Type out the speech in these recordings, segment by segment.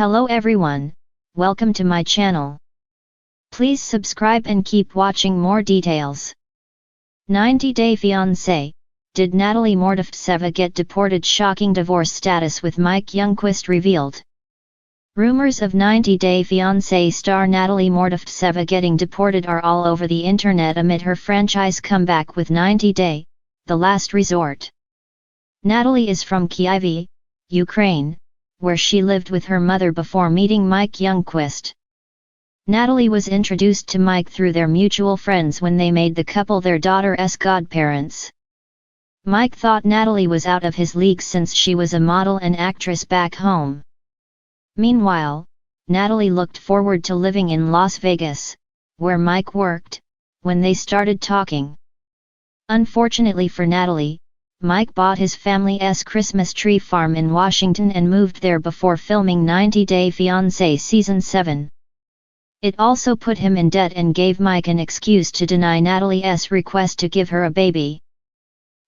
Hello everyone, welcome to my channel. Please subscribe and keep watching more details. 90-day fiancé, did Natalie Mordovtseva get deported? Shocking divorce status with Mike Youngquist revealed. Rumors of 90-day fiancé star Natalie Mordovtseva getting deported are all over the internet amid her franchise comeback with 90-day, The Last Resort. Natalie is from Kyiv, Ukraine, where she lived with her mother before meeting Mike Youngquist. Natalie was introduced to Mike through their mutual friends when they made the couple their daughter's godparents. Mike thought Natalie was out of his league since she was a model and actress back home. Meanwhile, Natalie looked forward to living in Las Vegas, where Mike worked, when they started talking. Unfortunately for Natalie, Mike bought his family's Christmas tree farm in Washington and moved there before filming 90-Day Fiancé Season 7. It also put him in debt and gave Mike an excuse to deny Natalie's request to give her a baby.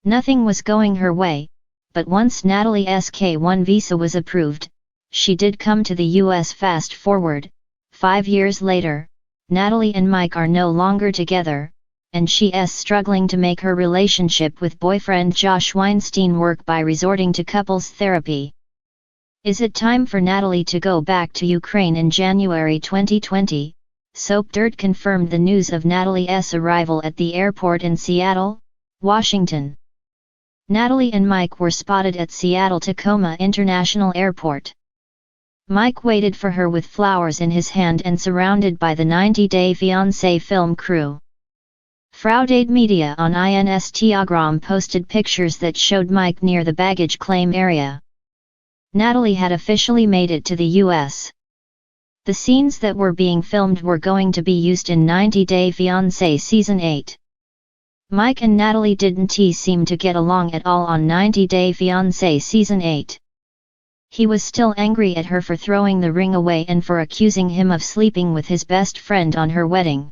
Nothing was going her way, but once Natalie's K-1 visa was approved, she did come to the US. Fast forward, 5 years later, Natalie and Mike are no longer together, and she is struggling to make her relationship with boyfriend Josh Weinstein work by resorting to couples therapy. Is it time for Natalie to go back to Ukraine? In January 2020, Soap Dirt confirmed the news of Natalie's arrival at the airport in Seattle, Washington. Natalie and Mike were spotted at Seattle-Tacoma International Airport. Mike waited for her with flowers in his hand and surrounded by the 90-Day Fiancé film crew. Fraudade Media on Instagram posted pictures that showed Mike near the baggage claim area. Natalie had officially made it to the US. The scenes that were being filmed were going to be used in 90-Day Fiancé Season 8. Mike and Natalie didn't seem to get along at all on 90-Day Fiancé Season 8. He was still angry at her for throwing the ring away and for accusing him of sleeping with his best friend on her wedding.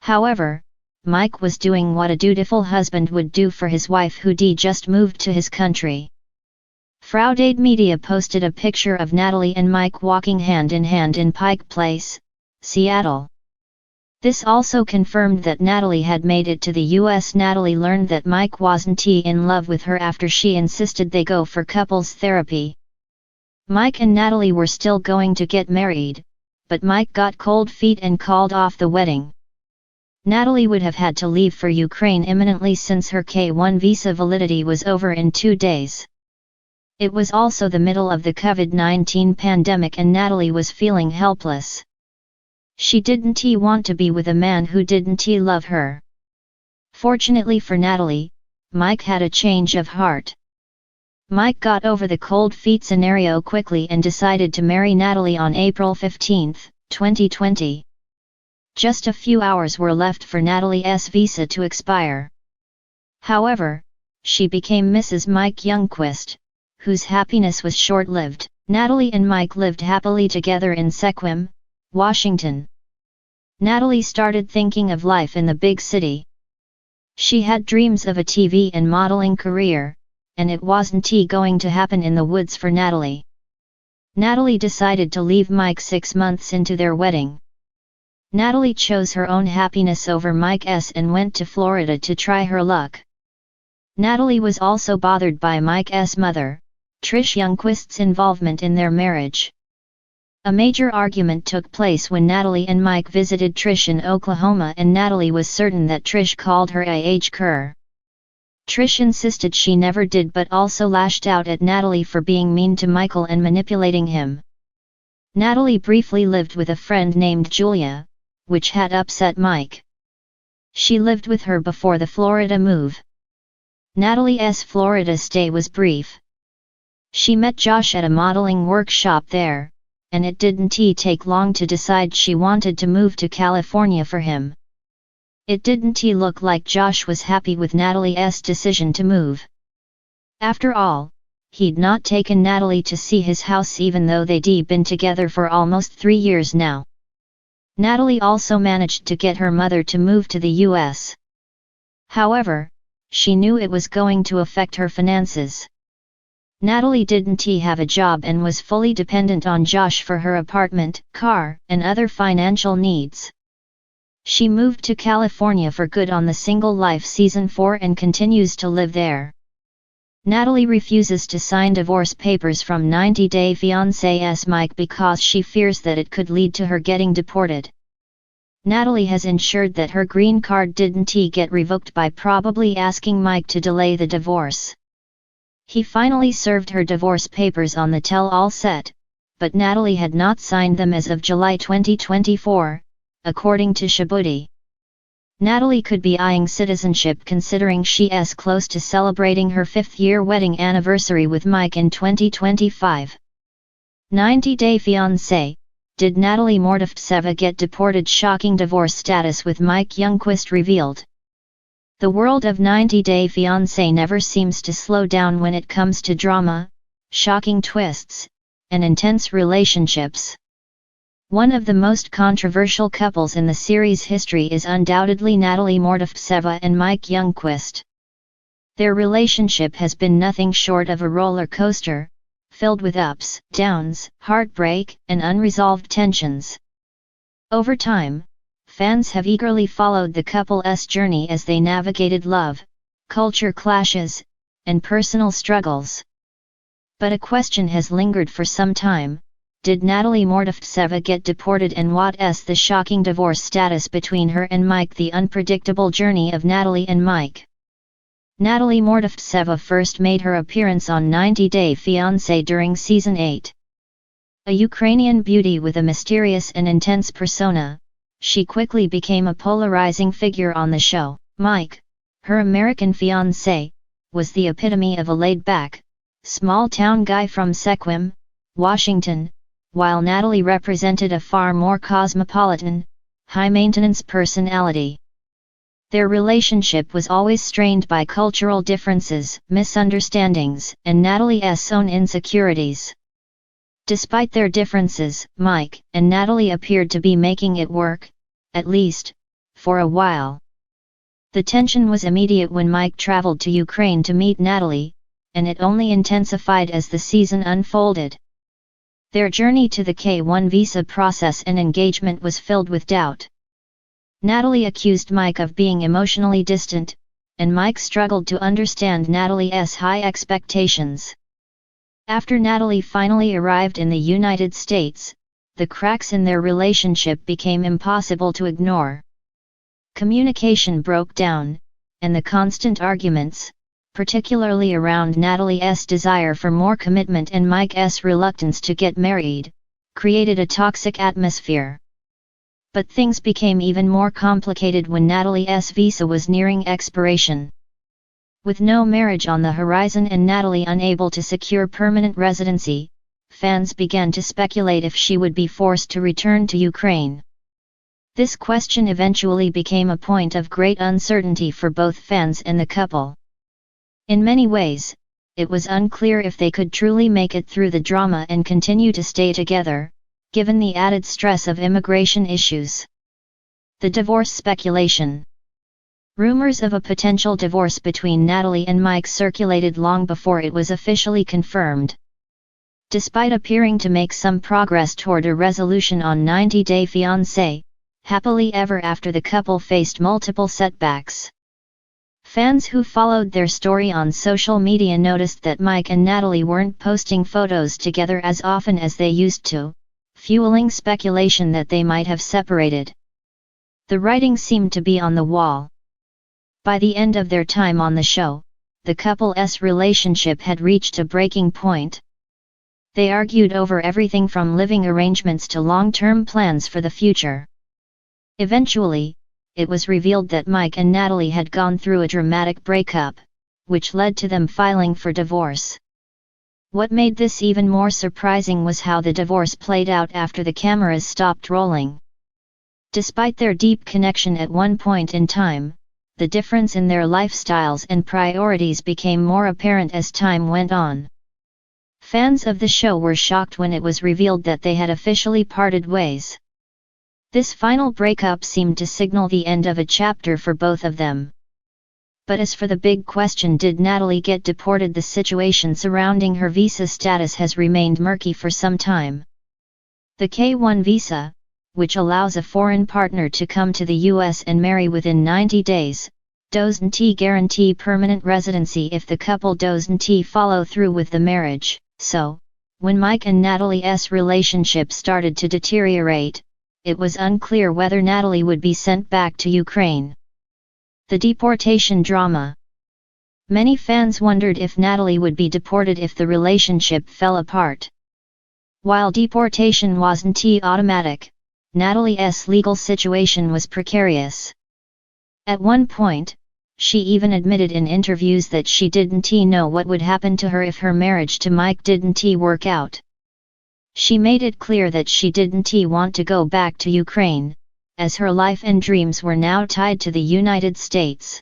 However, Mike was doing what a dutiful husband would do for his wife who just moved to his country. Fraudade Media posted a picture of Natalie and Mike walking hand in hand in Pike Place, Seattle. This also confirmed that Natalie had made it to the US. Natalie learned that Mike wasn't in love with her after she insisted they go for couples therapy. Mike and Natalie were still going to get married, but Mike got cold feet and called off the wedding. Natalie would have had to leave for Ukraine imminently since her K-1 visa validity was over in 2 days. It was also the middle of the COVID-19 pandemic and Natalie was feeling helpless. She didn't want to be with a man who didn't love her. Fortunately for Natalie, Mike had a change of heart. Mike got over the cold feet scenario quickly and decided to marry Natalie on April 15, 2020. Just a few hours were left for Natalie's visa to expire. However, she became Mrs. Mike Youngquist, whose happiness was short-lived. Natalie and Mike lived happily together in Sequim, Washington. Natalie started thinking of life in the big city. She had dreams of a TV and modeling career, and it wasn't going to happen in the woods for Natalie. Natalie decided to leave Mike 6 months into their wedding. Natalie chose her own happiness over Mike's and went to Florida to try her luck. Natalie was also bothered by Mike's mother, Trish Youngquist's involvement in their marriage. A major argument took place when Natalie and Mike visited Trish in Oklahoma and Natalie was certain that Trish called her a age cur. Trish insisted she never did but also lashed out at Natalie for being mean to Michael and manipulating him. Natalie briefly lived with a friend named Julia, which had upset Mike. She lived with her before the Florida move. Natalie's Florida stay was brief. She met Josh at a modeling workshop there, and it didn't take long to decide she wanted to move to California for him. It didn't look like Josh was happy with Natalie's decision to move. After all, he'd not taken Natalie to see his house even though they'd been together for almost 3 years now. Natalie also managed to get her mother to move to the US. However, she knew it was going to affect her finances. Natalie didn't have a job and was fully dependent on Josh for her apartment, car, and other financial needs. She moved to California for good on The Single Life Season 4 and continues to live there. Natalie refuses to sign divorce papers from 90 Day Fiancé's Mike because she fears that it could lead to her getting deported. Natalie has ensured that her green card didn't get revoked by probably asking Mike to delay the divorce. He finally served her divorce papers on the tell-all set, but Natalie had not signed them as of July 2024, according to Shabudi. Natalie could be eyeing citizenship considering she is close to celebrating her 5th-year wedding anniversary with Mike in 2025. 90 Day Fiancé, did Natalie Mordovtseva get deported? Shocking divorce status with Mike Youngquist revealed. The world of 90 Day Fiancé never seems to slow down when it comes to drama, shocking twists, and intense relationships. One of the most controversial couples in the series' history is undoubtedly Natalie Mordovtseva and Mike Youngquist. Their relationship has been nothing short of a roller coaster, filled with ups, downs, heartbreak, and unresolved tensions. Over time, fans have eagerly followed the couple's journey as they navigated love, culture clashes, and personal struggles. But a question has lingered for some time: did Natalie Mordovtseva get deported, and what is the shocking divorce status between her and Mike? The unpredictable journey of Natalie and Mike. Natalie Mordovtseva first made her appearance on 90 Day Fiancé during Season 8. A Ukrainian beauty with a mysterious and intense persona, she quickly became a polarizing figure on the show. Mike, her American fiancé, was the epitome of a laid-back, small-town guy from Sequim, Washington, while Natalie represented a far more cosmopolitan, high-maintenance personality. Their relationship was always strained by cultural differences, misunderstandings, and Natalie's own insecurities. Despite their differences, Mike and Natalie appeared to be making it work, at least, for a while. The tension was immediate when Mike traveled to Ukraine to meet Natalie, and it only intensified as the season unfolded. Their journey to the K-1 visa process and engagement was filled with doubt. Natalie accused Mike of being emotionally distant, and Mike struggled to understand Natalie's high expectations. After Natalie finally arrived in the United States, the cracks in their relationship became impossible to ignore. Communication broke down, and the constant arguments, particularly around Natalie's desire for more commitment and Mike's reluctance to get married, created a toxic atmosphere. But things became even more complicated when Natalie's visa was nearing expiration. With no marriage on the horizon and Natalie unable to secure permanent residency, fans began to speculate if she would be forced to return to Ukraine. This question eventually became a point of great uncertainty for both fans and the couple. In many ways, it was unclear if they could truly make it through the drama and continue to stay together, given the added stress of immigration issues. The divorce speculation. Rumors of a potential divorce between Natalie and Mike circulated long before it was officially confirmed. Despite appearing to make some progress toward a resolution on 90 Day Fiancé, happily ever after, the couple faced multiple setbacks. Fans who followed their story on social media noticed that Mike and Natalie weren't posting photos together as often as they used to, fueling speculation that they might have separated. The writing seemed to be on the wall. By the end of their time on the show, the couple's relationship had reached a breaking point. They argued over everything from living arrangements to long-term plans for the future. Eventually, it was revealed that Mike and Natalie had gone through a dramatic breakup, which led to them filing for divorce. What made this even more surprising was how the divorce played out after the cameras stopped rolling. Despite their deep connection at one point in time, the difference in their lifestyles and priorities became more apparent as time went on. Fans of the show were shocked when it was revealed that they had officially parted ways. This final breakup seemed to signal the end of a chapter for both of them. But as for the big question, did Natalie get deported? The situation surrounding her visa status has remained murky for some time. The K-1 visa, which allows a foreign partner to come to the US and marry within 90 days, doesn't guarantee permanent residency if the couple doesn't follow through with the marriage. So, when Mike and Natalie's relationship started to deteriorate, it was unclear whether Natalie would be sent back to Ukraine. The deportation drama. Many fans wondered if Natalie would be deported if the relationship fell apart. While deportation wasn't automatic, Natalie's legal situation was precarious. At one point, she even admitted in interviews that she didn't know what would happen to her if her marriage to Mike didn't work out. She made it clear that she didn't want to go back to Ukraine, as her life and dreams were now tied to the United States.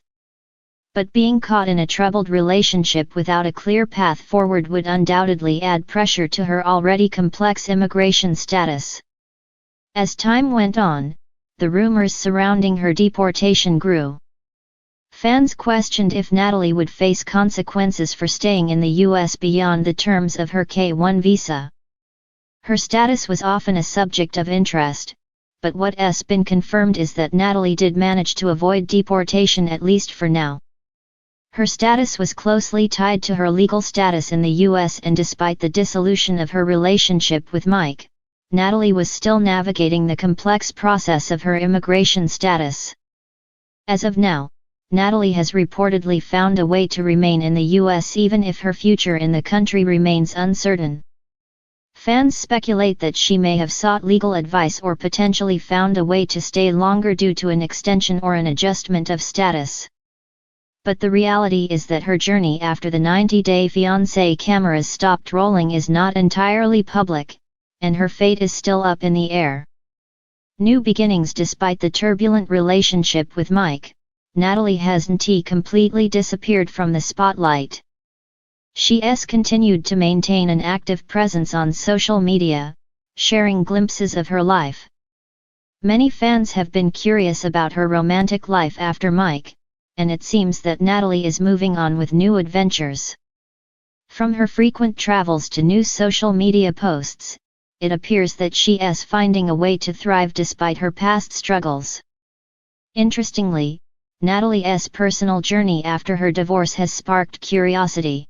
But being caught in a troubled relationship without a clear path forward would undoubtedly add pressure to her already complex immigration status. As time went on, the rumors surrounding her deportation grew. Fans questioned if Natalie would face consequences for staying in the US beyond the terms of her K-1 visa. Her status was often a subject of interest, but what's been confirmed is that Natalie did manage to avoid deportation, at least for now. Her status was closely tied to her legal status in the US, and despite the dissolution of her relationship with Mike, Natalie was still navigating the complex process of her immigration status. As of now, Natalie has reportedly found a way to remain in the US even if her future in the country remains uncertain. Fans speculate that she may have sought legal advice or potentially found a way to stay longer due to an extension or an adjustment of status. But the reality is that her journey after the 90-day Fiancé cameras stopped rolling is not entirely public, and her fate is still up in the air. New beginnings. Despite the turbulent relationship with Mike, Natalie hasn't completely disappeared from the spotlight. She's continued to maintain an active presence on social media, sharing glimpses of her life. Many fans have been curious about her romantic life after Mike, and it seems that Natalie is moving on with new adventures. From her frequent travels to new social media posts, it appears that she is finding a way to thrive despite her past struggles. Interestingly, Natalie's personal journey after her divorce has sparked curiosity.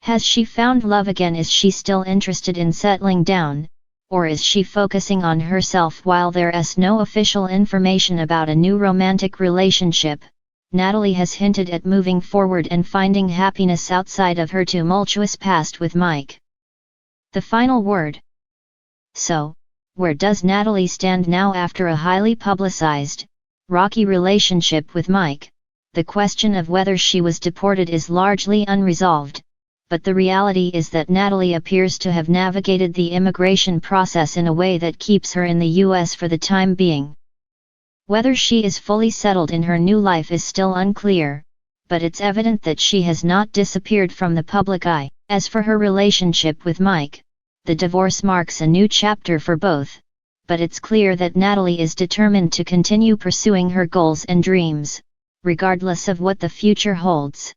Has she found love again? Is she still interested in settling down, or is she focusing on herself? While there is no official information about a new romantic relationship, Natalie has hinted at moving forward and finding happiness outside of her tumultuous past with Mike. The final word. So, where does Natalie stand now after a highly publicized, rocky relationship with Mike? The question of whether she was deported is largely unresolved, but the reality is that Natalie appears to have navigated the immigration process in a way that keeps her in the US for the time being. Whether she is fully settled in her new life is still unclear, but it's evident that she has not disappeared from the public eye. As for her relationship with Mike, the divorce marks a new chapter for both, but it's clear that Natalie is determined to continue pursuing her goals and dreams, regardless of what the future holds.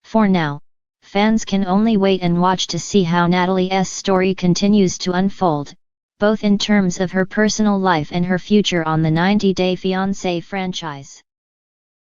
For now, fans can only wait and watch to see how Natalie's story continues to unfold, both in terms of her personal life and her future on the 90-Day Fiancé franchise.